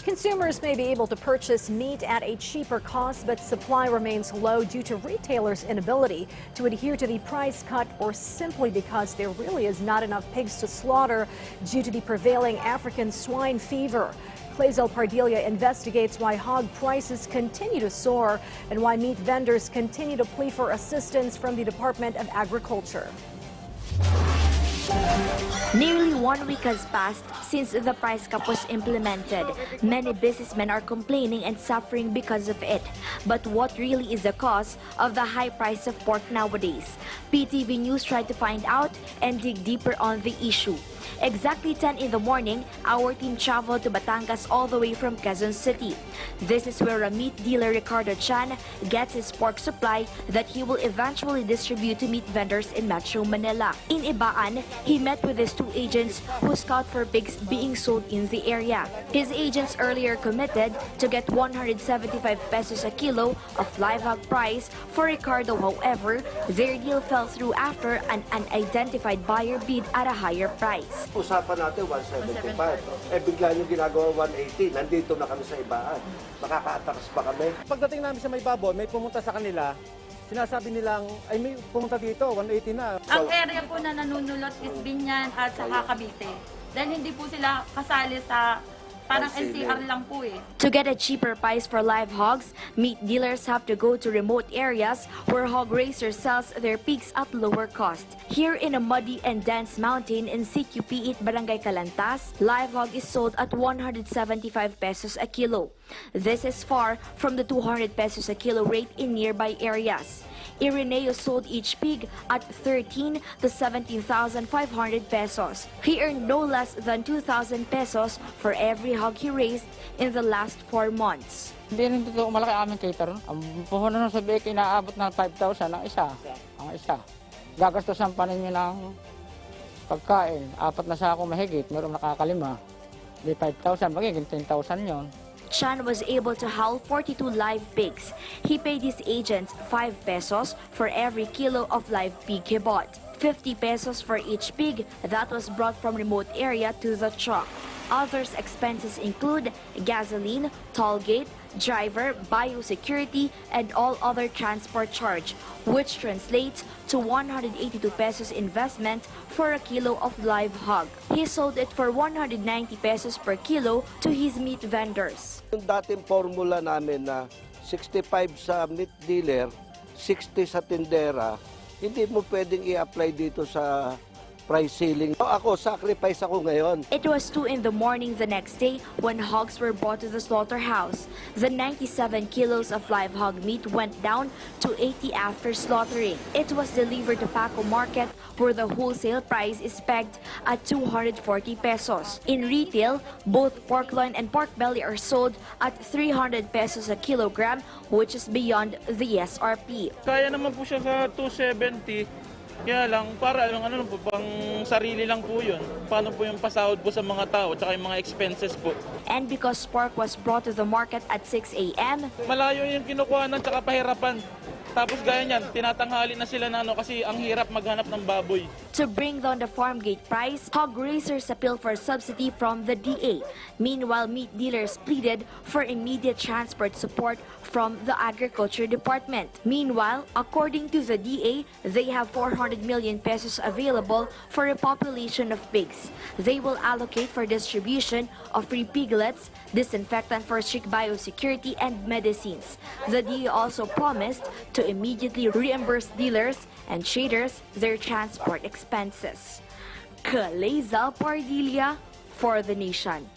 Consumers may be able to purchase meat at a cheaper cost, but supply remains low due to retailers' inability to adhere to the price cut or simply because there really is not enough pigs to slaughter due to the prevailing African swine fever. Clazel Pardilia investigates why hog prices continue to soar and why meat vendors continue to plea for assistance from the Department of Agriculture. Nearly 1 week has passed since the price cap was implemented. Many businessmen are complaining and suffering because of it. But what really is the cause of the high price of pork nowadays? PTV News tried to find out and dig deeper on the issue. Exactly 10 in the morning, our team traveled to Batangas all the way from Quezon City. This is where a meat dealer, Ricardo Chan, gets his pork supply that he will eventually distribute to meat vendors in Metro Manila. In Ibaan, he met with his 2 agents who scout for pigs being sold in the area. His agents earlier committed to get 175 pesos a kilo of live hog price for Ricardo. However, their deal fell through after an unidentified buyer bid at a higher price. Usapan natin 175. Bigla nyo ginagawa 180. Nandito na kami sa Ibaan. Makaka-atras pa kami. Pagdating namin sa may baboy, may pumunta sa kanila. Sinasabi nilang, ay may pumunta dito, 180 na. Ang area po na nanunulot is Binyan at saka Cavite. Dahil hindi po sila kasali sa parang NCR lang po eh. To get a cheaper price for live hogs, meat dealers have to go to remote areas where hog raisers sells their pigs at lower cost. Here in a muddy and dense mountain in CQP8 Barangay Calantas, live hog is sold at 175 pesos a kilo. This is far from the 200 pesos a kilo rate in nearby areas. Ireneo sold each pig at 13 to 17,500 pesos. He earned no less than 2,000 pesos for every hog he raised in the last 4 months. Hindi rin dito malaki aming cater. Ang puhunan sa bake inaabot ng 5,000 ang isa. Gagastusan pa ninyo ng pagkain. 4 na sako mahigit, meron nakakalima. Di 5,000, magiging 10,000 yon. Chan was able to haul 42 live pigs. He paid his agents 5 pesos for every kilo of live pig he bought. 50 pesos for each pig that was brought from remote area to the truck. Others' expenses include gasoline, toll gate, driver, biosecurity, and all other transport charge, which translates to 182 pesos investment for a kilo of live hog. He sold it for 190 pesos per kilo to his meat vendors. Yung dating formula namin na 65 sa meat dealer, 60 sa tindera, hindi mo pwedeng i-apply dito sa price ceiling. Ako, sacrifice ako ngayon. It was 2 in the morning the next day when hogs were brought to the slaughterhouse. The 97 kilos of live hog meat went down to 80 after slaughtering. It was delivered to Paco Market where the wholesale price is pegged at 240 pesos. In retail, both pork loin and pork belly are sold at 300 pesos a kilogram, which is beyond the SRP. Kaya naman po siya sa 270. Kaya lang, para ano po, pang sarili lang po yun. Paano po yung pasahod po sa mga tao at yung mga expenses po. And because pork was brought to the market at 6 a.m. Malayo yung kinukuhanan at pahirapan. Tapos gaya niyan, tinatanghali na sila na kasi ang hirap maghanap ng baboy. To bring down the farm gate price, hog raisers appealed for subsidy from the DA. Meanwhile, meat dealers pleaded for immediate transport support from the Agriculture Department. Meanwhile, according to the DA, they have 400 million pesos available for a population of pigs. They will allocate for distribution of free piglets, disinfectant for strict biosecurity, and medicines. The DA also promised to immediately reimburse dealers and traders their transport expenses. Clazel Pardilia for The Nation.